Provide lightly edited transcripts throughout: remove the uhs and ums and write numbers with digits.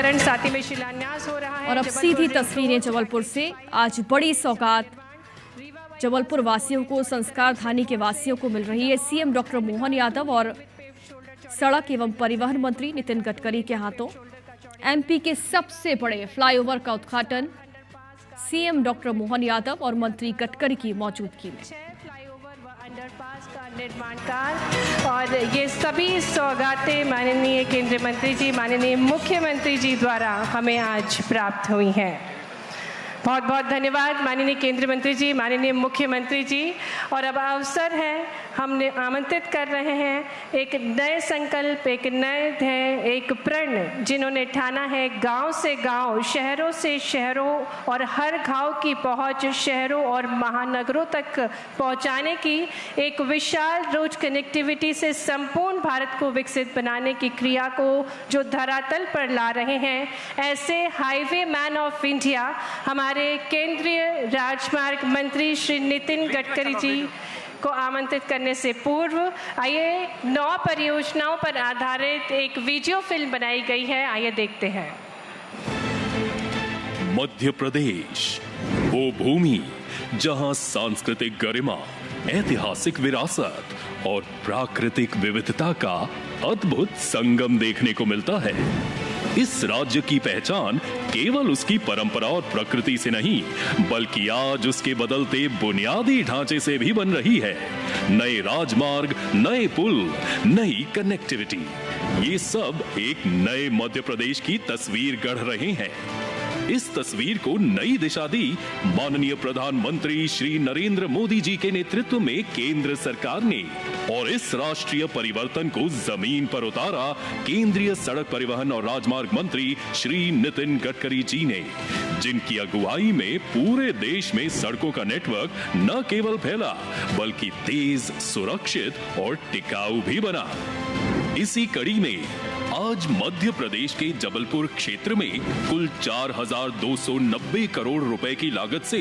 लोकार्पण साथ ही में शिलान्यास हो रहा है। और अब सीधी तस्वीरें जबलपुर से। आज बड़ी सौगात जबलपुर वासियों को, संस्कार धानी के वासियों को मिल रही है। सीएम डॉक्टर मोहन यादव और सड़क एवं परिवहन मंत्री नितिन गडकरी के हाथों एमपी के सबसे बड़े फ्लाईओवर का उद्घाटन सीएम डॉक्टर मोहन यादव और मंत्री गडकरी की मौजूदगी में। फ्लाईओवर व अंडरपास का निर्माण कार्य और ये सभी सौगातें माननीय केंद्रीय मंत्री जी, माननीय मुख्यमंत्री जी द्वारा हमें आज प्राप्त हुई हैं। बहुत बहुत धन्यवाद माननीय केंद्रीय मंत्री जी, माननीय मुख्यमंत्री जी। और अब अवसर है, हमने आमंत्रित कर रहे हैं एक नए संकल्प, एक नए ध्येय, एक प्रण जिन्होंने ठाना है गांव से गांव, शहरों से शहरों और हर गांव की पहुंच शहरों और महानगरों तक पहुंचाने की, एक विशाल रोड कनेक्टिविटी से संपूर्ण भारत को विकसित बनाने की क्रिया को जो धरातल पर ला रहे हैं। ऐसे हाईवे मैन ऑफ इंडिया हमारे केंद्रीय राजमार्ग मंत्री श्री नितिन गडकरी जी को आमंत्रित करने से पूर्व आइए 9 परियोजनाओं पर आधारित एक वीडियो फिल्म बनाई गई है, आइए देखते हैं। मध्य प्रदेश, वो भूमि जहां सांस्कृतिक गरिमा, ऐतिहासिक विरासत और प्राकृतिक विविधता का अद्भुत संगम देखने को मिलता है। इस राज्य की पहचान केवल उसकी परंपरा और प्रकृति से नहीं, बल्कि आज उसके बदलते बुनियादी ढांचे से भी बन रही है। नए राजमार्ग, नए पुल, नई कनेक्टिविटी, ये सब एक नए मध्य प्रदेश की तस्वीर गढ़ रहे हैं। इस तस्वीर को नई दिशा दी माननीय प्रधानमंत्री श्री नरेंद्र मोदी जी के नेतृत्व में केंद्र सरकार ने, और इस राष्ट्रीय परिवर्तन को जमीन पर उतारा केंद्रीय सड़क परिवहन और राजमार्ग मंत्री श्री नितिन गडकरी जी ने, जिनकी अगुवाई में पूरे देश में सड़कों का नेटवर्क न केवल फैला बल्कि तेज, सुरक्षित और टिकाऊ भी बना। इसी कड़ी में आज मध्य प्रदेश के जबलपुर क्षेत्र में कुल 4,290 करोड़ रुपए की लागत से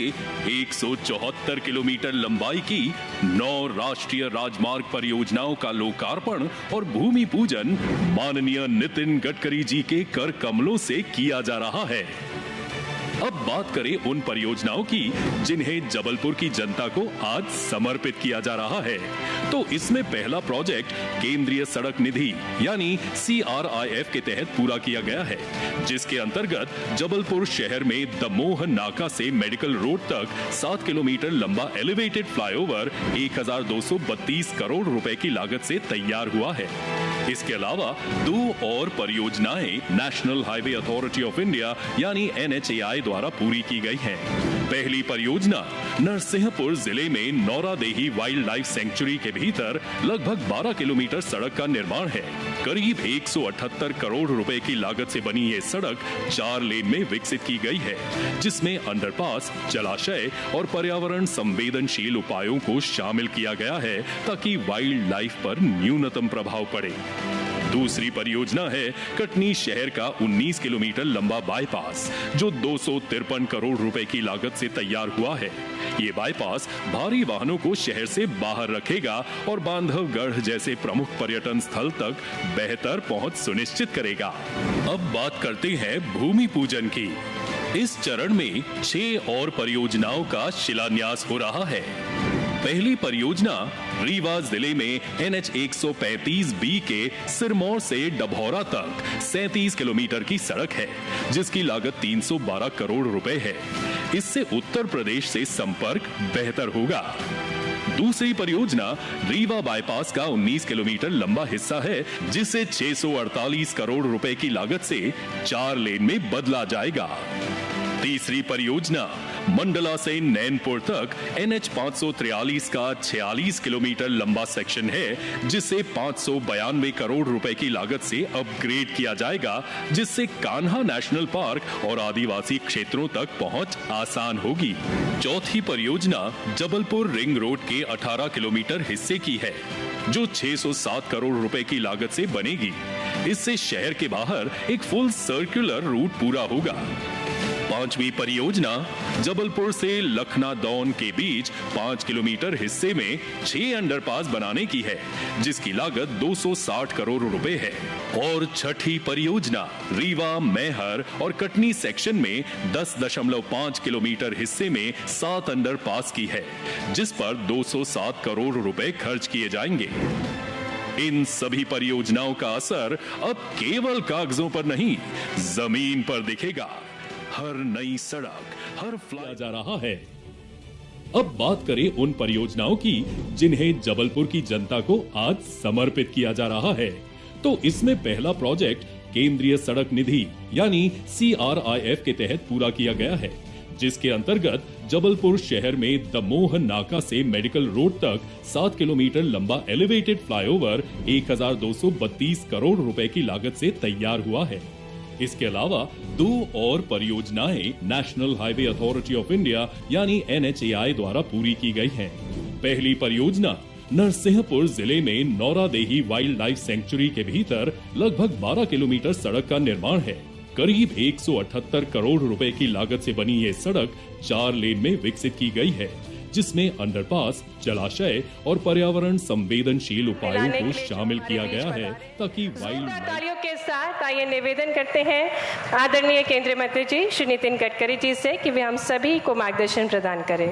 174 किलोमीटर लंबाई की 9 राष्ट्रीय राजमार्ग परियोजनाओं का लोकार्पण और भूमि पूजन माननीय नितिन गडकरी जी के कर कमलों से किया जा रहा है। अब बात करें उन परियोजनाओं की जिन्हें जबलपुर की जनता को आज समर्पित किया जा रहा है, तो इसमें पहला प्रोजेक्ट केंद्रीय सड़क निधि यानी CRIF के तहत पूरा किया गया है, जिसके अंतर्गत जबलपुर शहर में दमोह नाका से मेडिकल रोड तक 7 किलोमीटर लंबा एलिवेटेड फ्लाईओवर 1,232 करोड़ रुपए की लागत से तैयार हुआ है। इसके अलावा 2 और परियोजनाएं national highway authority of India यानी NHAI द्वारा पूरी की गई है। पहली परियोजना नरसिंहपुर जिले में नौरादेही वाइल्ड लाइफ सेंचुरी के भीतर लगभग 12 किलोमीटर सड़क का निर्माण है। करीब 178 करोड़ रुपए की लागत से बनी ये सड़क 4 लेन में विकसित की गई है, जिसमें अंडरपास, जलाशय और पर्यावरण संवेदनशील उपायों को शामिल किया गया है ताकि वाइल्ड लाइफ पर न्यूनतम प्रभाव पड़े। दूसरी परियोजना है कटनी शहर का 19 किलोमीटर लंबा बाईपास, जो 253 करोड़ रुपए की लागत से तैयार हुआ है। ये बाईपास भारी वाहनों को शहर से बाहर रखेगा और बांधवगढ़ जैसे प्रमुख पर्यटन स्थल तक बेहतर पहुंच सुनिश्चित करेगा। अब बात करते हैं भूमि पूजन की। इस चरण में 6 और परियोजनाओं का शिलान्यास हो रहा है। पहली परियोजना रीवा जिले में NH 135B के सिरमौर से डभौरा तक 37 किलोमीटर की सड़क है, जिसकी लागत 312 करोड़ रुपए है। इससे उत्तर प्रदेश से संपर्क बेहतर होगा। दूसरी परियोजना रीवा बाईपास का 19 किलोमीटर लंबा हिस्सा है, जिसे 648 करोड़ रुपए की लागत से 4 लेन में बदला जाएगा। तीसरी परियोजना मंडला से नैनपुर तक NH 543 का 46 किलोमीटर लंबा सेक्शन है, जिसे 592 करोड़ रुपए की लागत से अपग्रेड किया जाएगा, जिससे कान्हा नेशनल पार्क और आदिवासी क्षेत्रों तक पहुंच आसान होगी। चौथी परियोजना जबलपुर रिंग रोड के 18 किलोमीटर हिस्से की है, जो 607 करोड़ रुपए की लागत से बनेगी। इससे शहर के बाहर एक फुल सर्कुलर रूट पूरा होगा। पांचवी परियोजना जबलपुर से लखना दौन के बीच 5 किलोमीटर हिस्से में 6 अंडरपास बनाने की है, जिसकी लागत 260 करोड़ रुपए है। और छठी परियोजना रीवा, मैहर और कटनी सेक्शन में 10.5 किलोमीटर हिस्से में 7 अंडरपास की है, जिस पर 207 करोड़ रुपए खर्च किए जाएंगे। इन सभी परियोजनाओं का असर अब केवल कागजों पर नहीं, जमीन पर दिखेगा। हर नई सड़क, हर फ्लाई जा रहा है। अब बात करें उन परियोजनाओं की जिन्हें जबलपुर की जनता को आज समर्पित किया जा रहा है। तो इसमें पहला प्रोजेक्ट केंद्रीय सड़क निधि यानी CRIF के तहत पूरा किया गया है, जिसके अंतर्गत जबलपुर शहर में दमोह नाका से मेडिकल रोड तक 7 किलोमीटर लंबा एलिवेटेड फ्लाईओवर 1232 करोड़ रुपए की लागत से तैयार हुआ है। इसके अलावा 2 और परियोजनाएं national highway authority of India यानी NHAI द्वारा पूरी की गई हैं। पहली परियोजना नरसिंहपुर जिले में नौरादेही वाइल्ड लाइफ सेंचुरी के भीतर लगभग 12 किलोमीटर सड़क का निर्माण है। करीब 178 करोड़ रुपए की लागत से बनी ये सड़क 4 लेन में विकसित की गई है, जिसमें अंडरपास, जलाशय और पर्यावरण संवेदनशील उपायों को शामिल किया गया है, ताकि वाइल्ड तालियों के साथ आइए निवेदन करते हैं आदरणीय केंद्रीय मंत्री जी श्री नितिन गडकरी जी से कि वे हम सभी को मार्गदर्शन प्रदान करें।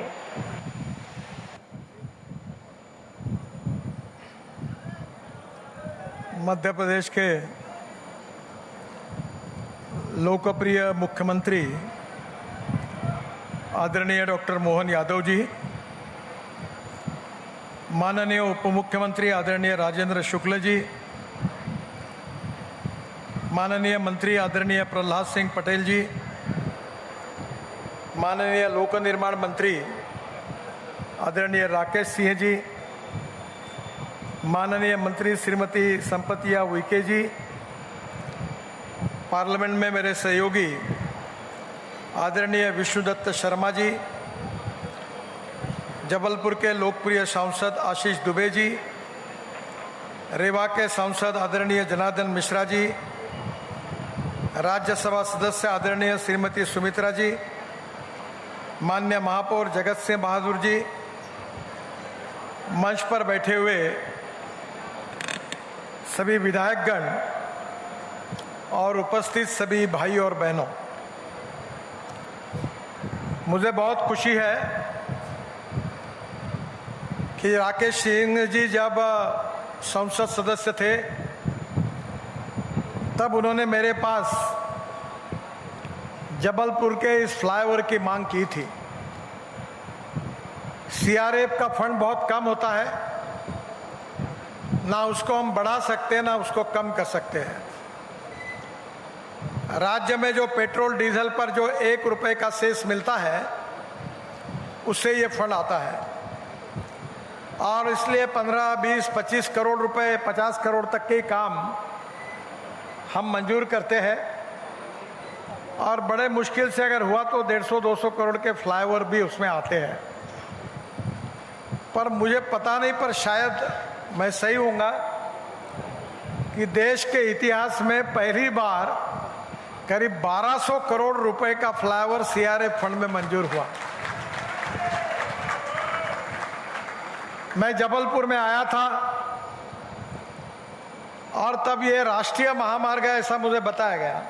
मध्य प्रदेश के लोकप्रिय मुख्यमंत्री आदरणीय डॉक्टर मोहन यादव जी, माननीय उप मुख्यमंत्री आदरणीय राजेंद्र शुक्ल जी, माननीय मंत्री आदरणीय प्रहलाद सिंह पटेल जी, माननीय लोक निर्माण मंत्री आदरणीय राकेश सिंह जी, माननीय मंत्री श्रीमती संपतिया उइके जी, पार्लियामेंट में मेरे सहयोगी आदरणीय विष्णुदत्त शर्मा जी, जबलपुर के लोकप्रिय सांसद आशीष दुबे जी, रेवा के सांसद आदरणीय जनार्दन मिश्रा जी, राज्यसभा सदस्य आदरणीय श्रीमती सुमित्रा जी, माननीय महापौर जगत सिंह बहादुर जी, मंच पर बैठे हुए सभी विधायकगण और उपस्थित सभी भाई और बहनों, मुझे बहुत खुशी है कि राकेश सिंह जी जब संसद सदस्य थे तब उन्होंने मेरे पास जबलपुर के इस फ्लाईओवर की मांग की थी। CRF का फंड बहुत कम होता है, ना उसको हम बढ़ा सकते हैं ना उसको कम कर सकते हैं। राज्य में जो पेट्रोल डीजल पर जो 1 रुपए का सेस मिलता है उससे ये फंड आता है, और इसलिए 15, 20, 25 करोड़ रुपए, 50 करोड़ तक के काम हम मंजूर करते हैं, और बड़े मुश्किल से अगर हुआ तो 150-200 करोड़ के फ्लाईओवर भी उसमें आते हैं। पर मुझे पता नहीं, पर शायद मैं सही होऊंगा कि देश के इतिहास में पहली बार करीब 1200 करोड़ रुपए का फ्लाईओवर CRF फंड में मंजूर हुआ। मैं जबलपुर में आया था और तब ये राष्ट्रीय महामार्ग है ऐसा मुझे बताया गया,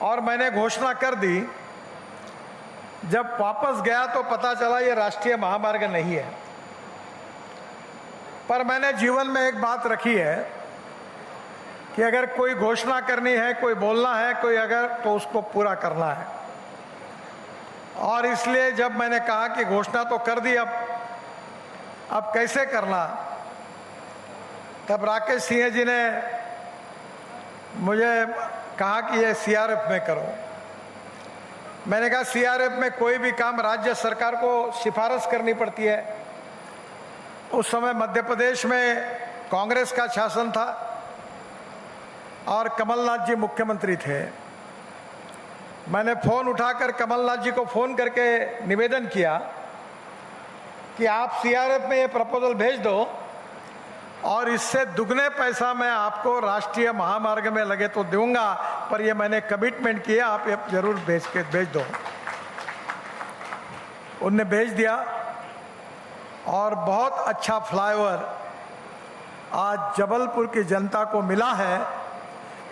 और मैंने घोषणा कर दी। जब वापस गया तो पता चला ये राष्ट्रीय महामार्ग नहीं है। पर मैंने जीवन में एक बात रखी है कि अगर कोई घोषणा करनी है, कोई बोलना है, कोई अगर, तो उसको पूरा करना है। और इसलिए जब मैंने कहा कि घोषणा तो कर दी, अब कैसे करना, तब राकेश सिंह जी ने मुझे कहा कि ये CRF में करो। मैंने कहा CRF में कोई भी काम राज्य सरकार को सिफारिश करनी पड़ती है। उस समय मध्य प्रदेश में कांग्रेस का शासन था और कमलनाथ जी मुख्यमंत्री थे। मैंने फोन उठाकर कमलनाथ जी को फोन करके निवेदन किया कि आप CRF में ये प्रपोजल भेज दो और इससे दुगने पैसा मैं आपको राष्ट्रीय महामार्ग में लगे तो दूंगा, पर ये मैंने कमिटमेंट किया, आप ये जरूर भेज दो। उनने भेज दिया और बहुत अच्छा फ्लाईओवर आज जबलपुर की जनता को मिला है।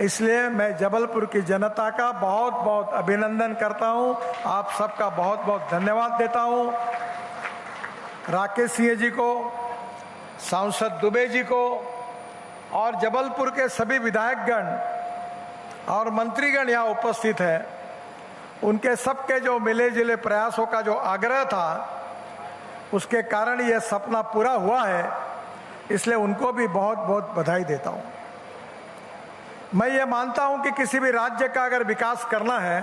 इसलिए मैं जबलपुर की जनता का बहुत बहुत अभिनंदन करता हूं, आप सबका बहुत बहुत धन्यवाद देता हूं। राकेश सिंह जी को, सांसद दुबे जी को और जबलपुर के सभी विधायकगण और मंत्रीगण यहाँ उपस्थित हैं, उनके सबके जो मिले जुले प्रयासों का जो आग्रह था, उसके कारण यह सपना पूरा हुआ है। इसलिए उनको भी बहुत बहुत बधाई देता हूँ। मैं ये मानता हूँ कि किसी भी राज्य का अगर विकास करना है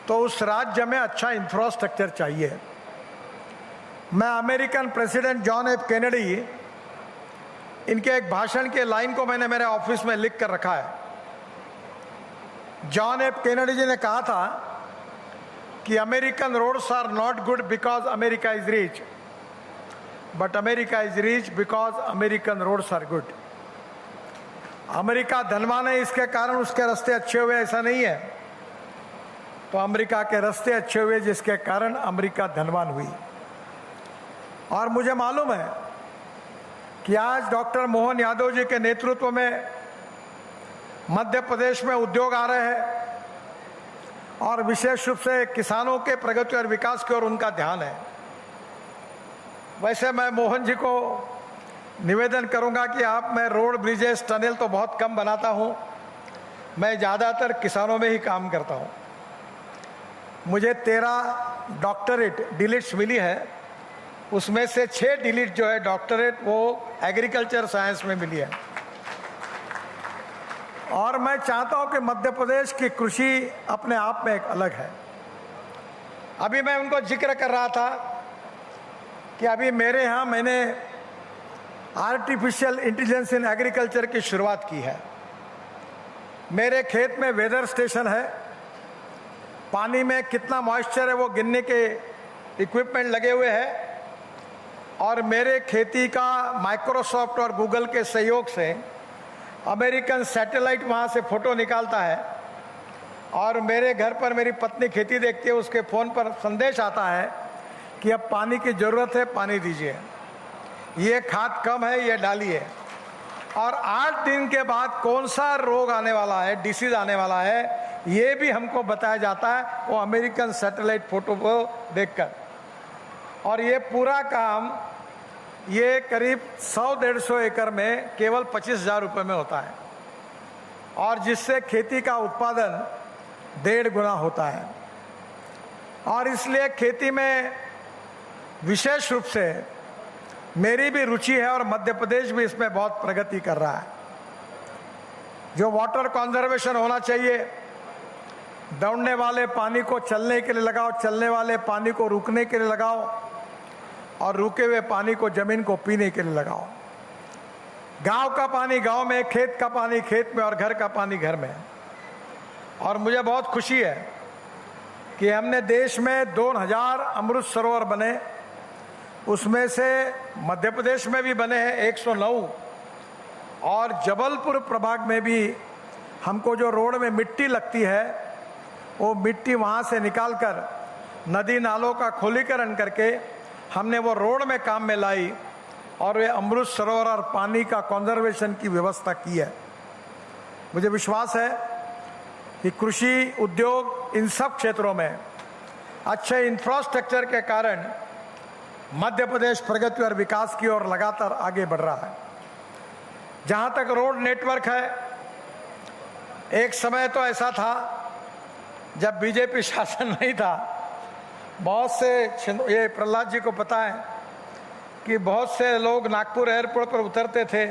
तो उस राज्य में अच्छा इंफ्रास्ट्रक्चर चाहिए। मैं American president John F Kennedy, इनके एक भाषण के लाइन को मैंने मेरे ऑफिस में लिख कर रखा है। जॉन एफ कैनेडी जी ने कहा था कि American roads are not good because America is rich, but America is rich because American roads are good. America धनवान है, इसके कारण उसके रास्ते अच्छे हुए, ऐसा नहीं है। तो अमेरिका के रास्ते अच्छे हुए जिसके कारण अमेरिका धनवान हुई। और मुझे मालूम है कि आज डॉक्टर मोहन यादव जी के नेतृत्व में मध्य प्रदेश में उद्योग आ रहे हैं और विशेष रूप से किसानों के प्रगति और विकास की ओर उनका ध्यान है। वैसे मैं मोहन जी को निवेदन करूंगा कि मैं रोड, ब्रिजेस, टनल तो बहुत कम बनाता हूं, मैं ज़्यादातर किसानों में ही काम करता हूं। मुझे 13 डॉक्टरेट डिलीट्स मिली है, उसमें से 6 डिलीट जो है डॉक्टरेट वो एग्रीकल्चर साइंस में मिली है। और मैं चाहता हूं कि मध्य प्रदेश की कृषि अपने आप में एक अलग है। अभी मैं उनको जिक्र कर रहा था कि अभी मेरे यहाँ मैंने आर्टिफिशियल इंटेलिजेंस इन एग्रीकल्चर की शुरुआत की है। मेरे खेत में वेदर स्टेशन है, पानी में कितना मॉइस्चर है वो गिनने के इक्विपमेंट लगे हुए हैं और मेरे खेती का माइक्रोसॉफ्ट और गूगल के सहयोग से अमेरिकन सैटेलाइट वहाँ से फोटो निकालता है और मेरे घर पर मेरी पत्नी खेती देखती है, उसके फ़ोन पर संदेश आता है कि अब पानी की ज़रूरत है, पानी दीजिए, ये खाद कम है, ये डालिए। और 8 दिन के बाद कौन सा रोग आने वाला है, डिसीज आने वाला है, ये भी हमको बताया जाता है वो अमेरिकन सैटेलाइट फोटो को देखकर। और ये पूरा काम ये करीब 100-150 एकड़ में केवल 25,000 रुपये में होता है और जिससे खेती का उत्पादन 1.5 गुना होता है। और इसलिए खेती में विशेष रूप से मेरी भी रुचि है और मध्य प्रदेश भी इसमें बहुत प्रगति कर रहा है। जो वाटर कंजर्वेशन होना चाहिए, दौड़ने वाले पानी को चलने के लिए लगाओ, चलने वाले पानी को रुकने के लिए लगाओ और रुके हुए पानी को जमीन को पीने के लिए लगाओ। गांव का पानी गांव में, खेत का पानी खेत में और घर का पानी घर में। और मुझे बहुत खुशी है कि हमने देश में 2000 अमृत सरोवर बने, उसमें से मध्य प्रदेश में भी बने हैं 109 और जबलपुर प्रभाग में भी हमको जो रोड में मिट्टी लगती है वो मिट्टी वहाँ से निकालकर नदी नालों का खोलीकरण करके हमने वो रोड में काम में लाई और वे अमृत सरोवर और पानी का कंजर्वेशन की व्यवस्था की है। मुझे विश्वास है कि कृषि, उद्योग, इन सब क्षेत्रों में अच्छे इंफ्रास्ट्रक्चर के कारण मध्य प्रदेश प्रगति और विकास की ओर लगातार आगे बढ़ रहा है। जहाँ तक रोड नेटवर्क है, एक समय तो ऐसा था जब बीजेपी शासन नहीं था, बहुत से, ये प्रहलाद जी को पता है कि बहुत से लोग नागपुर एयरपोर्ट पर उतरते थे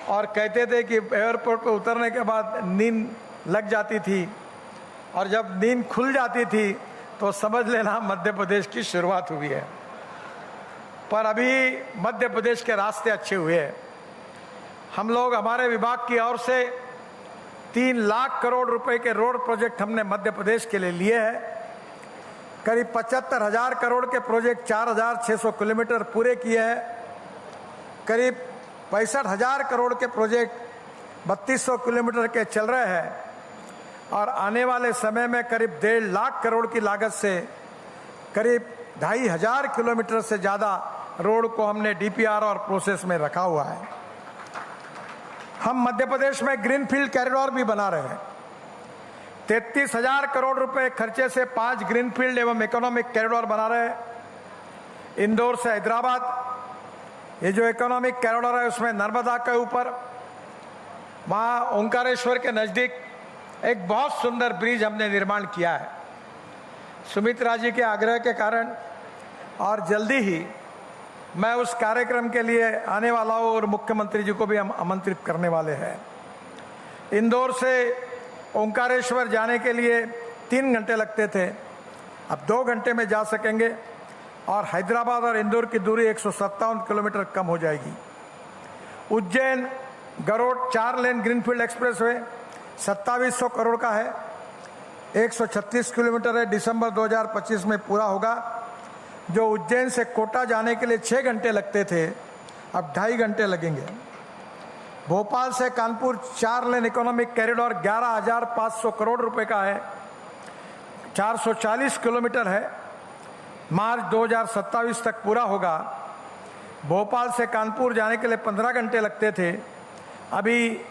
और कहते थे कि एयरपोर्ट पर उतरने के बाद नींद लग जाती थी और जब नींद खुल जाती थी तो समझ लेना मध्य प्रदेश की शुरुआत हुई है। पर अभी मध्य प्रदेश के रास्ते अच्छे हुए हैं। हम लोग, हमारे विभाग की ओर से 3 लाख करोड़ रुपए के रोड प्रोजेक्ट हमने मध्य प्रदेश के लिए लिए हैं। करीब 75,000 करोड़ के प्रोजेक्ट 4,600 किलोमीटर पूरे किए हैं। करीब 65,000 करोड़ के प्रोजेक्ट 3200 किलोमीटर के चल रहे हैं और आने वाले समय में करीब 1.5 लाख करोड़ की लागत से करीब 2,500 किलोमीटर से ज़्यादा रोड को हमने डीपीआर और प्रोसेस में रखा हुआ है। हम मध्य प्रदेश में ग्रीनफील्ड कॉरिडोर भी बना रहे हैं। 33,000 करोड़ रुपए खर्चे से 5 ग्रीनफील्ड एवं इकोनॉमिक कॉरिडोर बना रहे हैं। इंदौर से हैदराबाद, ये जो इकोनॉमिक कॉरिडोर है उसमें नर्मदा के ऊपर वहाँ ओंकारेश्वर के नज़दीक एक बहुत सुंदर ब्रिज हमने निर्माण किया है। सुमित्रा जी के आग्रह के कारण और जल्दी ही मैं उस कार्यक्रम के लिए आने वाला हूँ और मुख्यमंत्री जी को भी हम आमंत्रित करने वाले हैं। इंदौर से ओंकारेश्वर जाने के लिए 3 घंटे लगते थे, अब 2 घंटे में जा सकेंगे और हैदराबाद और इंदौर की दूरी 157 किलोमीटर कम हो जाएगी। Ujjain Garoth 4 lane greenfield expressway 2700 crore का है, 136 किलोमीटर है, दिसंबर 2025 में पूरा होगा। जो उज्जैन से कोटा जाने के लिए 6 घंटे लगते थे, अब 2.5 घंटे लगेंगे। भोपाल से कानपुर 4 लेन इकोनॉमिक कॉरिडोर 11,500 करोड़ रुपए का है, 440 किलोमीटर है, मार्च 2027 तक पूरा होगा। भोपाल से कानपुर जाने के लिए 15 घंटे लगते थे, अभी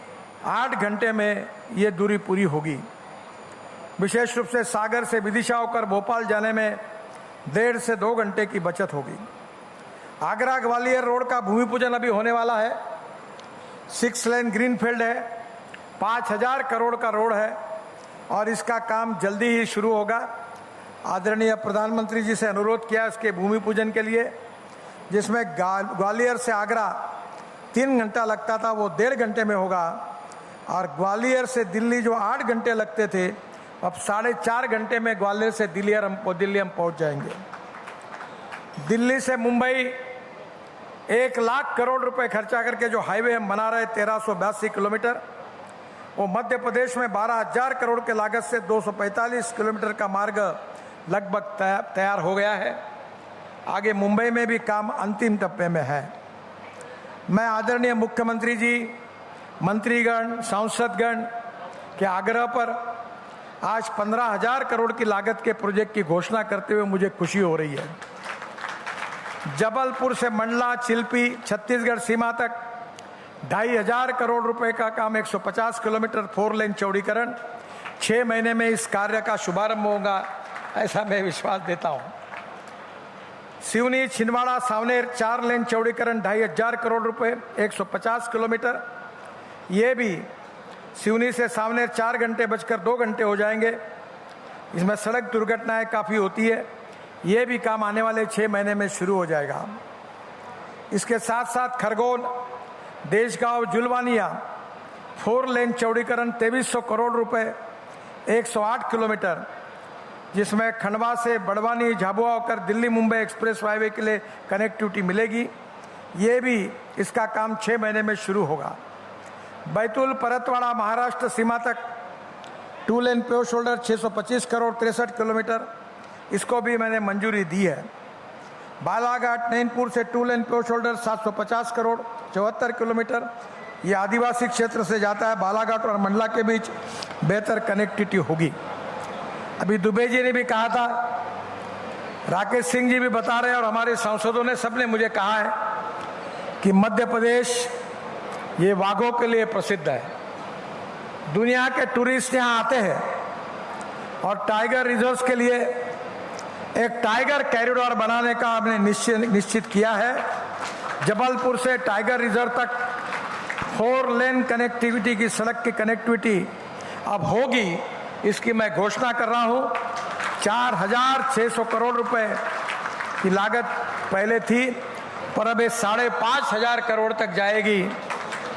8 घंटे में ये दूरी पूरी होगी। विशेष रूप से सागर से विदिशा होकर भोपाल जाने में 1.5 से 2 घंटे की बचत होगी। आगरा ग्वालियर रोड का भूमि पूजन अभी होने वाला है। 6 लेन ग्रीनफील्ड है, 5,000 करोड़ का रोड है और इसका काम जल्दी ही शुरू होगा। आदरणीय प्रधानमंत्री जी से अनुरोध किया इसके भूमि पूजन के लिए, जिसमें ग्वालियर से आगरा 3 घंटा लगता था वो 1.5 घंटे में होगा और ग्वालियर से दिल्ली जो 8 घंटे लगते थे, अब 4.5 घंटे में ग्वालियर से दिल्ली हम पहुंच जाएंगे। दिल्ली से मुंबई 1 लाख करोड़ रुपए खर्चा करके जो हाईवे हम बना रहे 1382 किलोमीटर, वो मध्य प्रदेश में 12,000 करोड़ के लागत से 245 किलोमीटर का मार्ग लगभग तैयार हो गया है। आगे मुंबई में भी काम अंतिम टप्पे में है। मैं आदरणीय मुख्यमंत्री जी, मंत्रीगण, सांसदगण के आग्रह पर आज 15,000 करोड़ की लागत के प्रोजेक्ट की घोषणा करते हुए मुझे खुशी हो रही है। जबलपुर से मंडला चिल्पी छत्तीसगढ़ सीमा तक 2,500 करोड़ रुपए का काम, 150 किलोमीटर 4 लेन चौड़ीकरण, 6 महीने में इस कार्य का शुभारंभ होगा, ऐसा मैं विश्वास देता हूं। सिवनी छिंदवाड़ा सावनेर 4 लेन चौड़ीकरण 2,500 करोड़ रुपए, 150 किलोमीटर, ये भी सिवनी से सावनेर 4 घंटे बचकर 2 घंटे हो जाएंगे। इसमें सड़क दुर्घटनाएं काफ़ी होती है, ये भी काम आने वाले 6 महीने में शुरू हो जाएगा। इसके साथ साथ खरगोन देशगांव जुलवानिया 4 लेन चौड़ीकरण 2,300 करोड़ रुपए, 108 किलोमीटर, जिसमें खंडवा से बड़वानी झाबुआ होकर दिल्ली मुंबई एक्सप्रेस हाईवे के लिए कनेक्टिविटी मिलेगी, ये भी इसका काम 6 महीने में शुरू होगा। बैतूल परतवाड़ा महाराष्ट्र सीमा तक 2 लेन पेव शोल्डर 625 करोड़ 63 किलोमीटर, इसको भी मैंने मंजूरी दी है। बालाघाट नैनपुर से 2 लेन पेव शोल्डर 750 करोड़ 74 किलोमीटर, ये आदिवासी क्षेत्र से जाता है, बालाघाट और मंडला के बीच बेहतर कनेक्टिविटी होगी। अभी दुबे जी ने भी कहा था, राकेश सिंह जी भी बता रहे हैं और हमारे सांसदों ने सबने मुझे कहा है कि मध्य प्रदेश ये वाघों के लिए प्रसिद्ध है। दुनिया के टूरिस्ट यहाँ आते हैं और टाइगर रिजर्व्स के लिए एक टाइगर कॉरिडोर बनाने का हमने निश्चित किया है। जबलपुर से टाइगर रिजर्व तक 4 लेन कनेक्टिविटी की सड़क की कनेक्टिविटी अब होगी, इसकी मैं घोषणा कर रहा हूँ। 4,600 करोड़ रुपए की लागत पहले थी, पर अब 5,500 करोड़ तक जाएगी,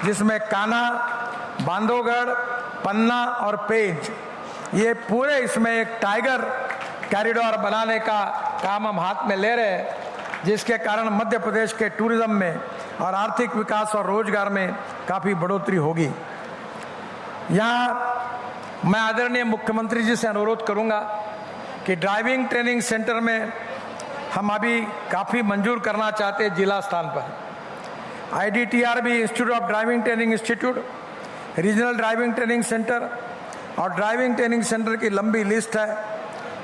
जिसमें कान्हा, बांधवगढ़, पन्ना और पेंच, ये पूरे इसमें एक टाइगर कॉरिडोर बनाने का काम हम हाथ में ले रहे हैं, जिसके कारण मध्य प्रदेश के टूरिज्म में और आर्थिक विकास और रोजगार में काफ़ी बढ़ोतरी होगी। यहाँ मैं आदरणीय मुख्यमंत्री जी से अनुरोध करूंगा कि ड्राइविंग ट्रेनिंग सेंटर में हम अभी काफ़ी मंजूर करना चाहते हैं जिला स्थान पर। IDTR भी institute of driving training institute, regional driving training centre और ड्राइविंग ट्रेनिंग सेंटर की लंबी लिस्ट है।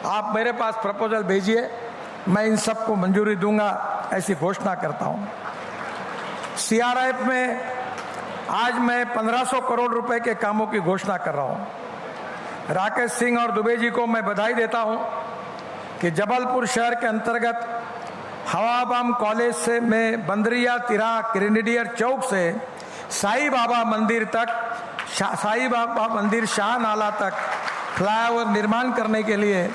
आप मेरे पास प्रपोजल भेजिए, मैं इन सबको मंजूरी दूंगा, ऐसी घोषणा करता हूं। सीआरआईएफ में आज मैं 1500 करोड़ रुपए के कामों की घोषणा कर रहा हूं। राकेश सिंह और दुबे जी को मैं बधाई देता हूं कि जबलपुर शहर के अंतर्गत हवाबाम कॉलेज से में बंदरिया तिराहा ग्रेनेडियर चौक से साईं बाबा मंदिर तक, साईं बाबा मंदिर शाह नाला तक फ्लाईओवर निर्माण करने के लिए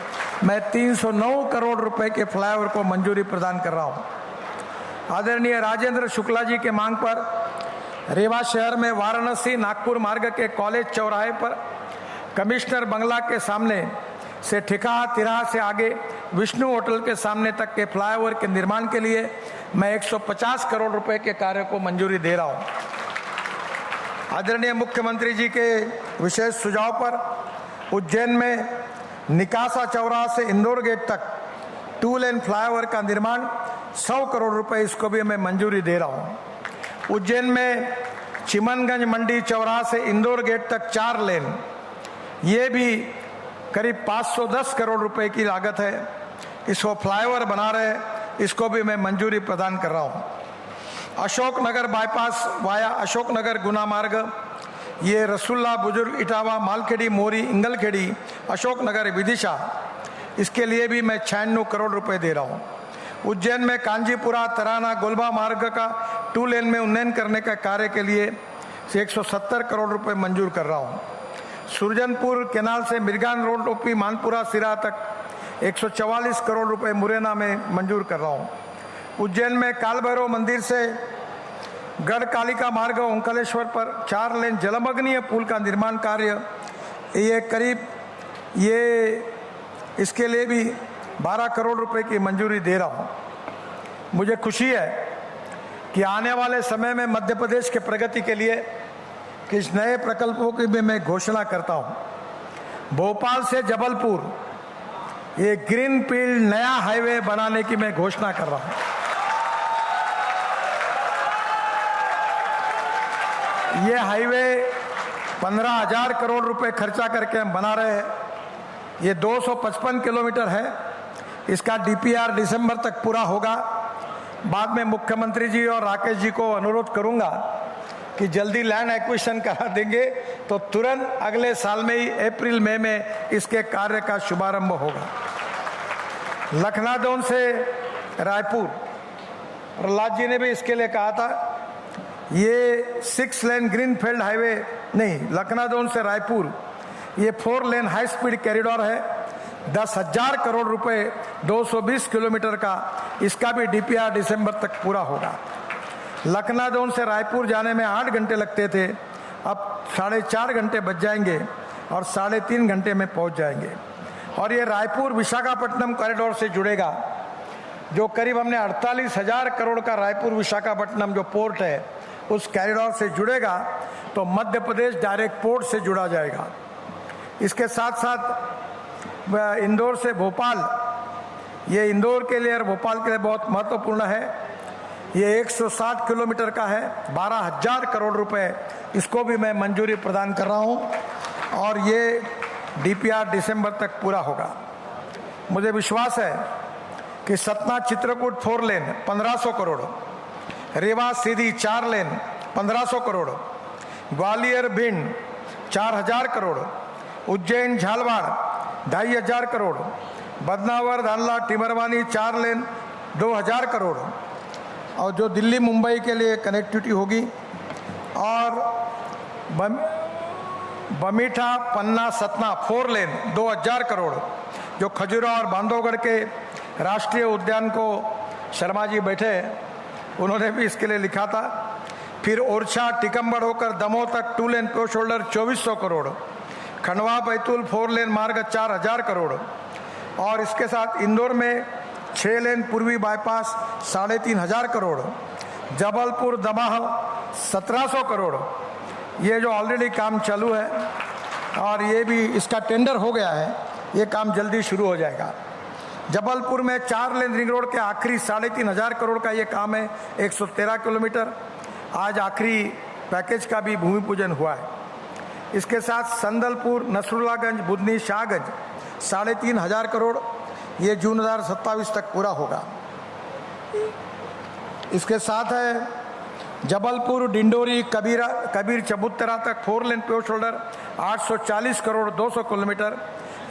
मैं 309 करोड़ रुपए के फ्लाईओवर को मंजूरी प्रदान कर रहा हूं। आदरणीय राजेंद्र शुक्ला जी के मांग पर रीवा शहर में वाराणसी नागपुर मार्ग के कॉलेज चौराहे पर कमिश्नर बंगला के सामने से ठिकाहा तिराहा से आगे विष्णु होटल के सामने तक के फ्लाईओवर के निर्माण के लिए मैं 150 करोड़ रुपए के कार्य को मंजूरी दे रहा हूं। आदरणीय मुख्यमंत्री जी के विशेष सुझाव पर उज्जैन में निकासा चौराहा से इंदौर गेट तक 2 लेन फ्लाईओवर का निर्माण 100 करोड़ रुपए, इसको भी मैं मंजूरी दे रहा हूं। उज्जैन में चिमनगंज मंडी चौराहा से इंदौर गेट तक 4 लेन, ये भी करीब 510 करोड़ रुपए की लागत है। इसको फ्लाईओवर बना रहे, इसको भी मैं मंजूरी प्रदान कर रहा हूं। अशोकनगर बाईपास वाया अशोकनगर गुना मार्ग, ये रसुल्ला बुजुर्ग इटावा मालखेड़ी मोरी इंगलखेड़ी अशोकनगर विदिशा, इसके लिए भी मैं 96 करोड़ रुपए दे रहा हूं। उज्जैन में कांजीपुरा तराना गोलबा मार्ग का 2 लेन में उन्नयन करने का कार्य के लिए 170 करोड़ रुपए मंजूर कर रहा हूं। सुरजनपुर केनाल से मिर्गान रोड ओपी मानपुरा सिरा तक 144 करोड़ रुपए मुरैना में मंजूर कर रहा हूं। उज्जैन में काल भैरव मंदिर से गढ़ कालिका मार्ग ओंकारेश्वर पर 4 लेन जलमग्नीय पुल का निर्माण कार्य, ये करीब इसके लिए भी 12 करोड़ रुपए की मंजूरी दे रहा हूं। मुझे खुशी है कि आने वाले समय में मध्य प्रदेश के प्रगति के लिए किस नए प्रकल्पों की भी मैं घोषणा करता हूं। भोपाल से जबलपुर ये ग्रीन फील्ड नया हाईवे बनाने की मैं घोषणा कर रहा हूं। ये हाईवे 15,000 करोड़ रुपए खर्चा करके हम बना रहे हैं। ये 255 किलोमीटर है। इसका डीपीआर दिसंबर तक पूरा होगा। बाद में मुख्यमंत्री जी और राकेश जी को अनुरोध करूंगा कि जल्दी लैंड एक्विजिशन करा देंगे तो तुरंत अगले साल में ही अप्रैल मई में इसके कार्य का शुभारंभ होगा। लखनादौन से रायपुर, प्रहलाद जी ने भी इसके लिए कहा था, ये 6 लेन ग्रीनफील्ड हाईवे नहीं, लखनादौन से रायपुर ये 4 लेन हाई स्पीड कॉरिडोर है। 10,000 करोड़ रुपए 220 किलोमीटर का, इसका भी डीपीआर दिसंबर तक पूरा होगा। लखनादौन से रायपुर जाने में 8 घंटे लगते थे, अब 4.5 घंटे बच जाएंगे और 3.5 घंटे में पहुंच जाएंगे। और ये रायपुर विशाखापट्टनम कॉरिडोर से जुड़ेगा, जो करीब हमने 48,000 करोड़ का रायपुर विशाखापट्टनम जो पोर्ट है उस कॉरिडोर से जुड़ेगा, तो मध्य प्रदेश डायरेक्ट पोर्ट से जुड़ा जाएगा। इसके साथ साथ इंदौर से भोपाल, ये इंदौर के लिए और भोपाल के लिए बहुत महत्वपूर्ण है। ये 160 किलोमीटर का है, 12,000 करोड़ रुपए, इसको भी मैं मंजूरी प्रदान कर रहा हूं और ये डीपीआर दिसंबर तक पूरा होगा। मुझे विश्वास है कि सतना चित्रकूट 4 लेन 1500 करोड़, रीवा सीधी 4 लेन 1500 करोड़, ग्वालियर भिंड 4,000 करोड़, उज्जैन झालवाड़ 2,500 करोड़, बदनावर धानला टिमरवानी 4 लेन 2,000 करोड़, और जो दिल्ली मुंबई के लिए कनेक्टिविटी होगी, और बमीठा पन्ना सतना 4 लेन 2,000 करोड़, जो खजुरा और बांधवगढ़ के राष्ट्रीय उद्यान को शर्मा जी बैठे, उन्होंने भी इसके लिए लिखा था। फिर ओरछा टिकम्बड़ होकर दमोह तक 2 लेन प्रो शोल्डर 2,400 करोड़, खंडवा बैतूल 4 लेन मार्ग 4,000 करोड़, और इसके साथ इंदौर में 6 लेन पूर्वी बाईपास 3,500 करोड़, जबलपुर दमाह 1,700 करोड़। ये जो ऑलरेडी काम चालू है और ये भी इसका टेंडर हो गया है, ये काम जल्दी शुरू हो जाएगा। जबलपुर में 4 लेन रिंग रोड के आखिरी 3,500 करोड़ का ये काम है, 113 किलोमीटर। आज आखिरी पैकेज का भी भूमि पूजन हुआ है। इसके साथ संदलपुर, नसरुल्लागंज, बुधनी, शाहगंज 3,500 करोड़, ये जून 2027 तक पूरा होगा। इसके साथ है जबलपुर, डिंडोरी, कबीर चबूतरा तक 4 लेन पेव शोल्डर 840 करोड़ 200 किलोमीटर,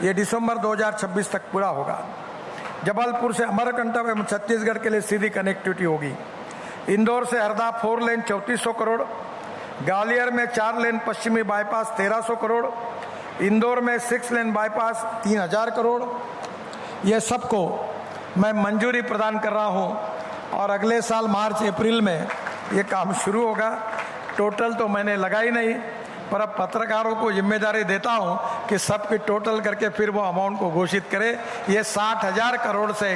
ये दिसंबर 2026 तक पूरा होगा। जबलपुर से अमरकंटक एवं छत्तीसगढ़ के लिए सीधी कनेक्टिविटी होगी। इंदौर से हरदा 4 लेन 3400 करोड़, ग्वालियर में 4 लेन पश्चिमी बाईपास 1300 करोड़, इंदौर में 6 लेन बाईपास 3000 करोड़, ये सबको मैं मंजूरी प्रदान कर रहा हूं और अगले साल मार्च अप्रैल में ये काम शुरू होगा। टोटल तो मैंने लगाई नहीं, पर अब पत्रकारों को जिम्मेदारी देता हूं कि सबकी टोटल करके फिर वो अमाउंट को घोषित करे। ये 60,000 करोड़ से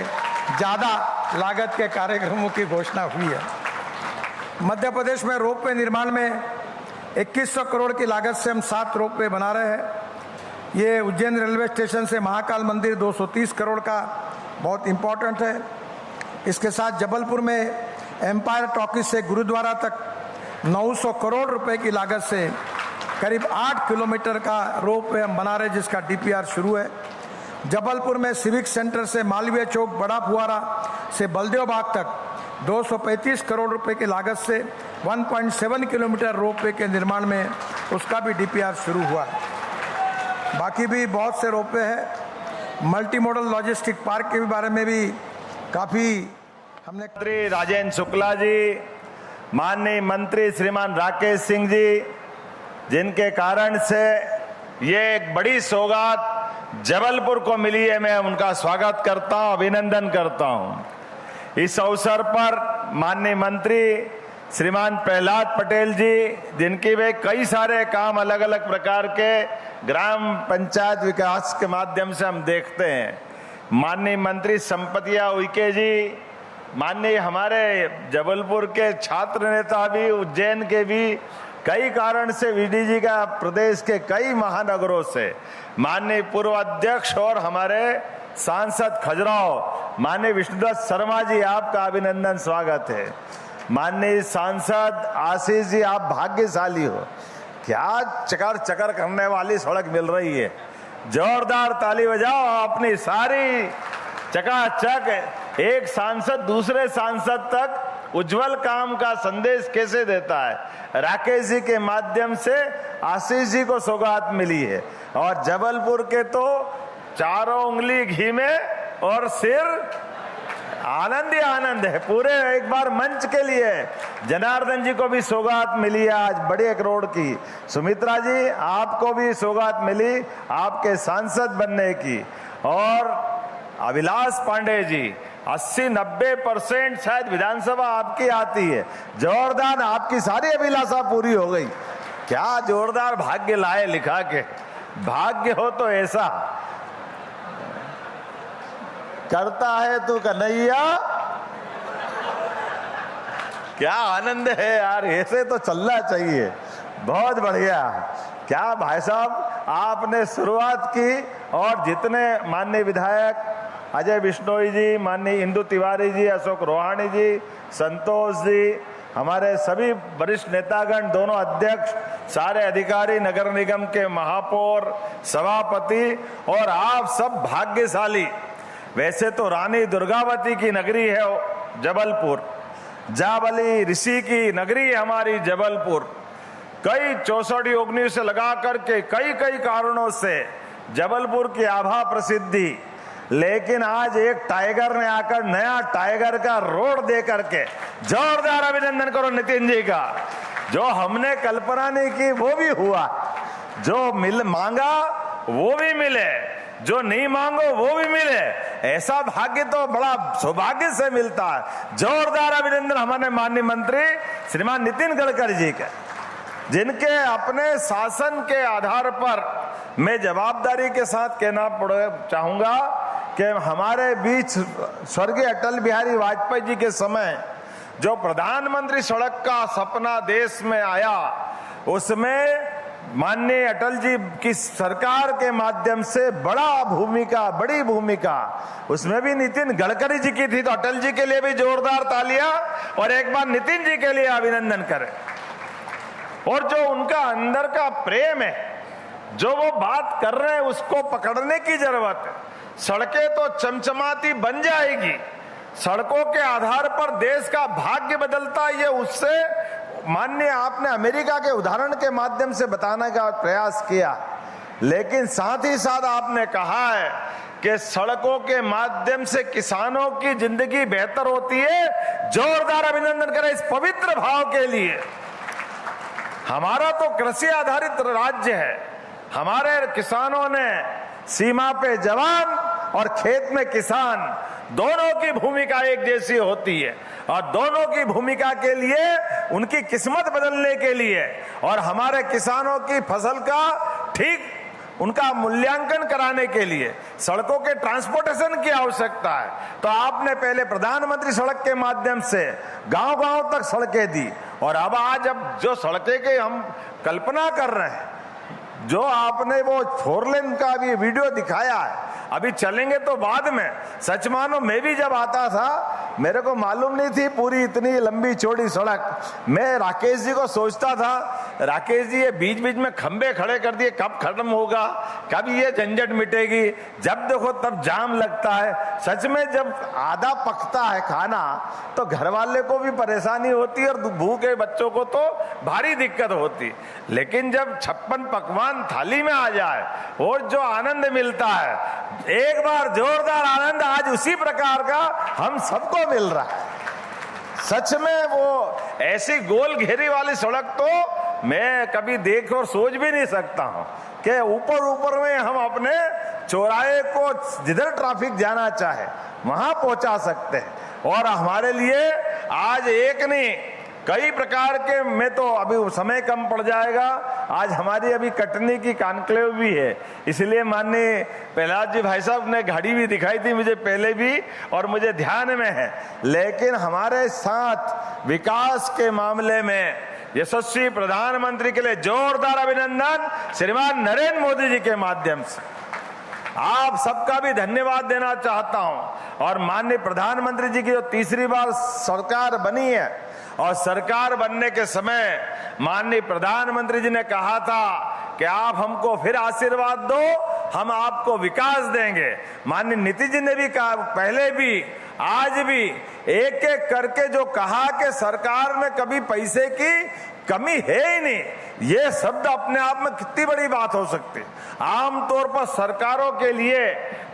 ज़्यादा लागत के कार्यक्रमों की घोषणा हुई है। मध्य प्रदेश में रोपवे निर्माण में 2100 करोड़ की लागत से हम 7 रोपवे बना रहे हैं। ये उज्जैन रेलवे स्टेशन से महाकाल मंदिर 230 करोड़ का बहुत इम्पोर्टेंट है। इसके साथ जबलपुर में एम्पायर टॉकीज से गुरुद्वारा तक 900 करोड़ रुपए की लागत से करीब 8 किलोमीटर का रोपवे हम बना रहे, जिसका डीपीआर शुरू है। जबलपुर में सिविक सेंटर से मालवीय चौक, बड़ा फुहारा से बलदेव बाग तक 235 करोड़ रुपए की लागत से 1.7 किलोमीटर रोपवे के निर्माण में उसका भी डीपीआर शुरू हुआ है। बाकी भी बहुत से रोपवे हैं। मल्टी मॉडल लॉजिस्टिक पार्क के बारे में भी काफ़ी हमने मंत्री राजेंद्र शुक्ला जी, माननीय मंत्री श्रीमान राकेश सिंह जी, जिनके कारण से ये एक बड़ी सौगात जबलपुर को मिली है, मैं उनका स्वागत करता हूं, अभिनंदन करता हूं। इस अवसर पर माननीय मंत्री श्रीमान प्रहलाद पटेल जी, जिनकी वे कई सारे काम अलग अलग प्रकार के ग्राम पंचायत विकास के माध्यम से हम देखते हैं, माननीय मंत्री संपतिया उइके जी, माननीय हमारे जबलपुर के छात्र नेता भी, उज्जैन के भी, कई कारण से वीडीजी का प्रदेश के कई महानगरों से, माननीय पूर्व अध्यक्ष और हमारे सांसद खजुराहो माननीय विष्णुदत्त शर्मा जी, आपका अभिनंदन स्वागत है। माननीय सांसद आशीष जी, आप भाग्यशाली हो, क्या चकर चकर करने वाली सड़क मिल रही है। जोरदार ताली बजाओ। अपनी सारी चकाचक एक सांसद दूसरे सांसद तक उज्जवल काम का संदेश कैसे देता है। राकेश जी के माध्यम से आशीष जी को सौगात मिली है और जबलपुर के तो चारों उंगली घी में और सिर आनंद ही आनंद है। पूरे एक बार मंच के लिए जनार्दन जी को भी सौगात मिली है आज बड़े करोड़ की। सुमित्रा जी, आपको भी सौगात मिली आपके सांसद बनने की। और अभिलाष पांडे जी, 80-90% शायद विधानसभा आपकी आती है। जोरदार, आपकी सारी अभिलाषा पूरी हो गई। क्या जोरदार भाग्य लाए लिखा के। भाग्य हो तो ऐसा करता है तू कन्हैया, क्या आनंद है यार, ऐसे तो चलना चाहिए। बहुत बढ़िया। क्या भाई साहब, आपने शुरुआत की और जितने माननीय विधायक अजय बिश्नोई जी, माननीय इंदु तिवारी जी, अशोक रोहाणी जी, संतोष जी, हमारे सभी वरिष्ठ नेतागण, दोनों अध्यक्ष, सारे अधिकारी, नगर निगम के महापौर, सभापति और आप सब भाग्यशाली। वैसे तो रानी दुर्गावती की नगरी है जबलपुर, जाबली ऋषि की नगरी है हमारी जबलपुर। कई 64 योगनियों से लगा करके कई कारणों से जबलपुर की आभा प्रसिद्धि, लेकिन आज एक टाइगर ने आकर नया टाइगर का रोड दे करके, जोरदार अभिनंदन करो नितिन जी का। जो हमने कल्पना नहीं की वो भी हुआ, जो मांगा वो भी मिले, जो नहीं मांगो वो भी मिले। ऐसा भाग्य तो बड़ा सौभाग्य से मिलता है। जोरदार अभिनंदन हमारे माननीय मंत्री श्रीमान नितिन गडकरी जी का, जिनके अपने शासन के आधार पर मैं जवाबदारी के साथ कहना चाहूंगा कि हमारे बीच स्वर्गीय अटल बिहारी वाजपेयी जी के समय जो प्रधानमंत्री सड़क का सपना देश में आया, उसमें माननीय अटल जी की सरकार के माध्यम से बड़ी भूमिका उसमें भी नितिन गडकरी जी की थी। तो अटल जी के लिए भी जोरदार तालियां और एक बार नितिन जी के लिए अभिनंदन करें। और जो उनका अंदर का प्रेम है जो वो बात कर रहे हैं उसको पकड़ने की जरूरत है। सड़कें तो चमचमाती बन जाएगी, सड़कों के आधार पर देश का भाग्य बदलता, ये उससे माननीय आपने अमेरिका के उदाहरण के माध्यम से बताने का प्रयास किया, लेकिन साथ ही साथ आपने कहा है कि सड़कों के माध्यम से किसानों की जिंदगी बेहतर होती है। जोरदार अभिनंदन करें इस पवित्र भाव के लिए। हमारा तो कृषि आधारित राज्य है, हमारे किसानों ने सीमा पे जवान और खेत में किसान, दोनों की भूमिका एक जैसी होती है और दोनों की भूमिका के लिए उनकी किस्मत बदलने के लिए और हमारे किसानों की फसल का ठीक उनका मूल्यांकन कराने के लिए सड़कों के ट्रांसपोर्टेशन की आवश्यकता है। तो आपने पहले प्रधानमंत्री सड़क के माध्यम से गांव-गांव तक सड़कें दी और अब जो सड़कें की हम कल्पना कर रहे हैं, जो आपने वो 4 लेन का भी वीडियो दिखाया है, अभी चलेंगे तो बाद में। सच मानो मैं भी जब आता था मेरे को मालूम नहीं थी पूरी इतनी लंबी चौड़ी सड़क। मैं राकेश जी को सोचता था, राकेश जी ये बीच बीच में खंबे खड़े कर दिए, कब खत्म होगा, कब ये झंझट मिटेगी, जब देखो तब जाम लगता है। सच में जब आधा पकता है खाना तो घर वाले को भी परेशानी होती है और भूखे बच्चों को तो भारी दिक्कत होती, लेकिन जब 56 पकवान थाली में आ जाए और जो आनंद मिलता है, एक बार जोरदार आनंद आज उसी प्रकार का हम सबको मिल रहा है। सच में वो ऐसी गोल घेरी वाली सड़क तो मैं कभी देख और सोच भी नहीं सकता हूं कि ऊपर में हम अपने चौराहे को जिधर ट्रैफिक जाना चाहे वहां पहुंचा सकते हैं। और हमारे लिए आज एक नहीं कई प्रकार के, मैं तो अभी समय कम पड़ जाएगा, आज हमारी अभी कटनी की कॉन्क्लेव भी है, इसलिए माननीय प्रहलाद जी भाई साहब ने घड़ी भी दिखाई थी मुझे पहले भी और मुझे ध्यान में है। लेकिन हमारे साथ विकास के मामले में यशस्वी प्रधानमंत्री के लिए जोरदार अभिनंदन श्रीमान नरेंद्र मोदी जी के माध्यम से आप सबका भी धन्यवाद देना चाहता हूं। और माननीय प्रधानमंत्री जी की जो तीसरी बार सरकार बनी है और सरकार बनने के समय माननीय प्रधानमंत्री जी ने कहा था कि आप हमको फिर आशीर्वाद दो, हम आपको विकास देंगे। माननीय नीतीश जी ने भी कहा पहले भी आज भी एक एक करके जो कहा कि सरकार में कभी पैसे की कमी है ही नहीं, ये शब्द अपने आप में कितनी बड़ी बात हो सकती है। आमतौर पर सरकारों के लिए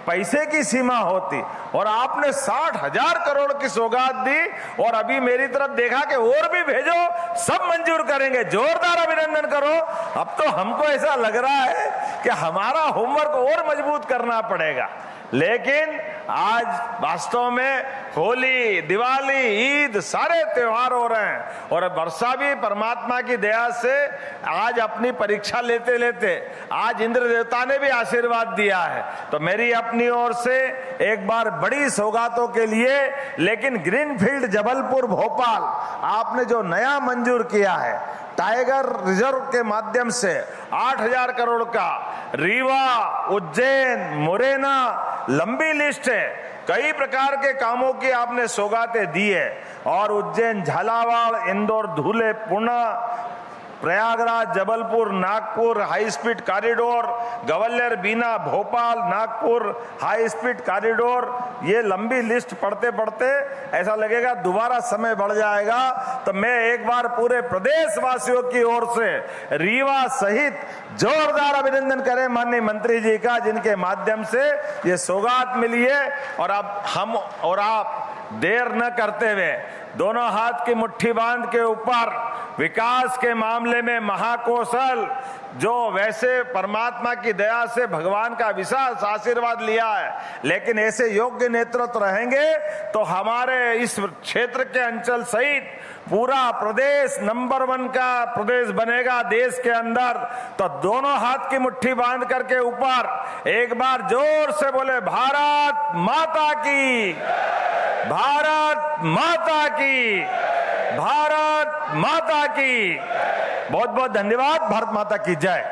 पैसे की सीमा होती और आपने 60,000 करोड़ की सौगात दी और अभी मेरी तरफ देखा कि और भी भेजो, सब मंजूर करेंगे। जोरदार अभिनंदन करो। अब तो हमको ऐसा लग रहा है कि हमारा होमवर्क और मजबूत करना पड़ेगा, लेकिन आज वास्तव में होली, दिवाली, ईद सारे त्योहार हो रहे हैं और वर्षा भी परमात्मा की दया से आज अपनी परीक्षा लेते लेते आज इंद्र देवता ने भी आशीर्वाद दिया है। तो मेरी अपनी ओर से एक बार बड़ी सौगातों के लिए, लेकिन ग्रीनफील्ड जबलपुर भोपाल आपने जो नया मंजूर किया है टाइगर रिजर्व के माध्यम से 8,000 करोड़ का, रीवा, उज्जैन, मुरैना, लंबी लिस्ट है, कई प्रकार के कामों की आपने सौगातें दी है। और Ujjain, Jhalawar, Indore, Dhule, Pune, Prayagraj, Jabalpur, Nagpur high speed corridor, Gwalior, Bina, Bhopal, Nagpur high speed corridor, ये लंबी लिस्ट पढ़ते पढ़ते ऐसा लगेगा दोबारा समय बढ़ जाएगा। तो मैं एक बार पूरे प्रदेश वासियों की ओर से रीवा सहित जोरदार अभिनंदन करें माननीय मंत्री जी का, जिनके माध्यम से ये सौगात मिली है। और अब हम और आप देर न करते हुए दोनों हाथ की मुट्ठी बांध के ऊपर विकास के मामले में महाकौशल, जो वैसे परमात्मा की दया से भगवान का विशेष आशीर्वाद लिया है, लेकिन ऐसे योग्य नेतृत्व रहेंगे तो हमारे इस क्षेत्र के अंचल सहित पूरा प्रदेश नंबर 1 का प्रदेश बनेगा देश के अंदर। तो दोनों हाथ की मुट्ठी बांध करके ऊपर एक बार जोर से बोले भारत माता की, भारत माता की, भारत माता की। बहुत बहुत धन्यवाद। भारत माता की जय।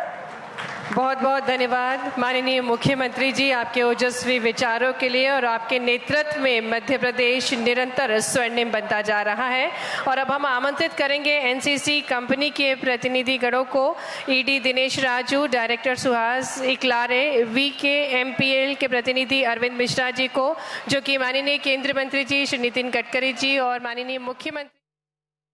बहुत बहुत धन्यवाद माननीय मुख्यमंत्री जी आपके ओजस्वी विचारों के लिए। और आपके नेतृत्व में मध्य प्रदेश निरंतर स्वर्णिम बनता जा रहा है। और अब हम आमंत्रित करेंगे एनसीसी कंपनी के प्रतिनिधिगणों को, ED Dinesh Raju, director Suhas Ikalare, VK MPL के प्रतिनिधि अरविंद मिश्रा जी को, जो कि माननीय केंद्रीय मंत्री जी श्री नितिन गडकरी जी और माननीय मुख्यमंत्री